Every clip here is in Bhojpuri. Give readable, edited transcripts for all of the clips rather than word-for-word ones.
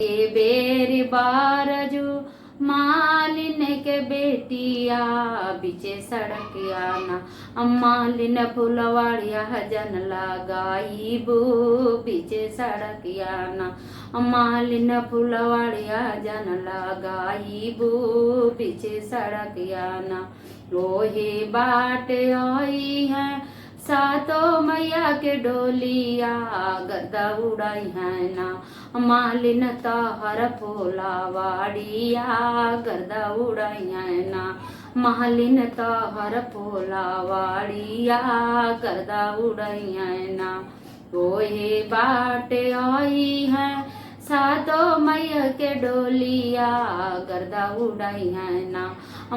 ए बेरी बारजू मालिन के बेटिया बीचे सड़किया ना मालिन फुलवाड़िया जन लगाईबू बीचे सड़किया ना मालिन फुलवाड़िया जन लगाईबू बीचे सड़किया ना ओहे बाट आई है सातो मैया के डोलिया गर्दा उड़ाई है ना मालिन तहर फूलावाड़िया गर्दा उड़ाई है ना मालिन तहर फूलावाड़िया गर्दा उड़ाई है ना ओहे बाट आई है सातो मैया के डोलिया गर्दा उड़ाई है ना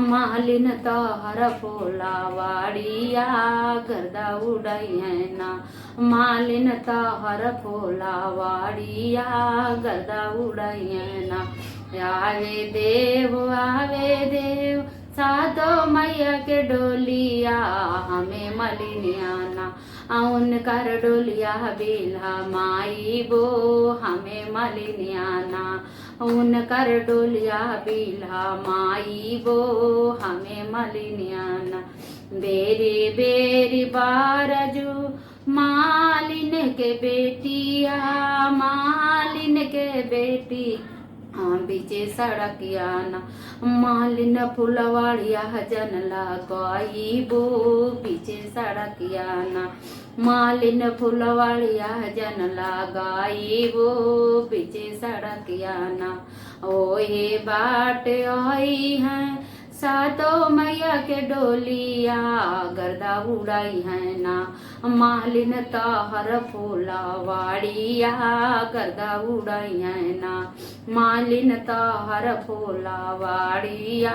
मालिन तहर फूलावाड़िया गर्दा उड़ाई है ना मालिन तहर फूलावाड़िया गर्दा उड़ाई है ना आवे देव सातो मैया के डोलिया हमें मलिनियाना औन कर डोलिया बेला माई बो हमें मलिनियाना उन कर डोलिया बेला माई बो हमें मलिनियाना बेरी बेरी बारजू मालिन के बेटिया मालिन के बेटी बीचे सड़किया ना मालिन फुलवाड़िया जन लगाईबू बीचे सड़किया ना मालिन फुलवाड़िया जन लगाईबू बीचे सड़किया ना ओहे बाट आई है सातो मैया के डोलिया गर्दा उड़ाई है ना मालिन तहर फूलावाड़िया गर्दा उड़ाई है ना मालिन तहर फूलावाड़िया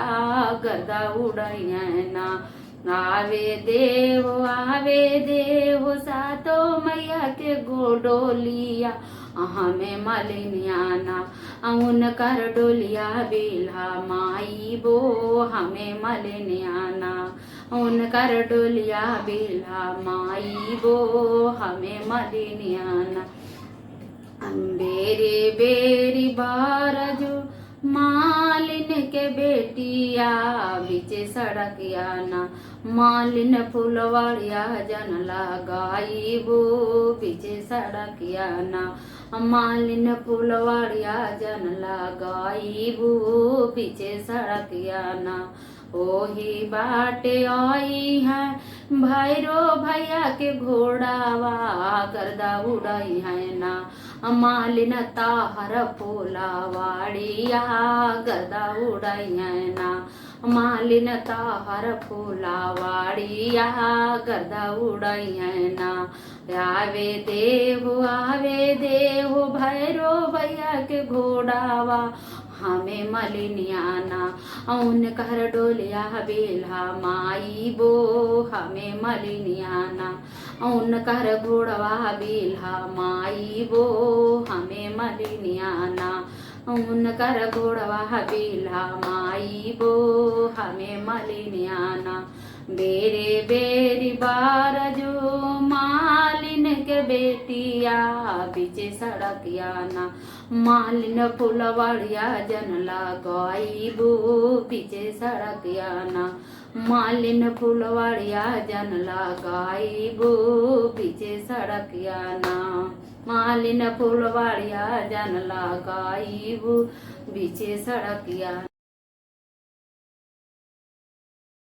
गर्दा उड़ाई है ना आवे देव सातो मैया के गोडोलिया हमें मलिनियाना औन कर डोलिया बेला माई बो हमें मलिनियाना औन कर डोलिया बेला माई बो हमें मलिनियाना बेरी बेरी बारजू मालिन के बेटिया बीचे सड़किया ना मालिन फुलवाड़िया जन लगाईबू बीचे सड़किया ना मालिन फुलवाड़िया जन लगाईबू बीचे सड़किया ना ओही बाटे आई है भैरो भैया के घोड़ावा गर्दा उड़ाई है ना मालिन ताहर फूलावाड़िया गर्दा उड़ाई है ना मालिन ताहर फूलावाड़िया गर्दा उड़ाई है ना आवे देव भैरो भैया के घोड़ावा हमें मलिनियाना औन कर डोलिया बेला माई बो हमें मलिनियाना औन कर घोड़वा बेला माई बो हमें मलिनियाना औन कर घोड़वा बेला माई बो हमें मलिनियाना बेरे बेरी बारजू मालिन के बेटिया बीचे सड़किया ना मालिन फुलवाड़िया जन लगाईबू बीचे सड़किया ना मालिन फुलवाड़िया जन लगाईबू बीचे सड़किया ना मालिन फुलवाड़िया जन लगाईबू बीचे सड़किया।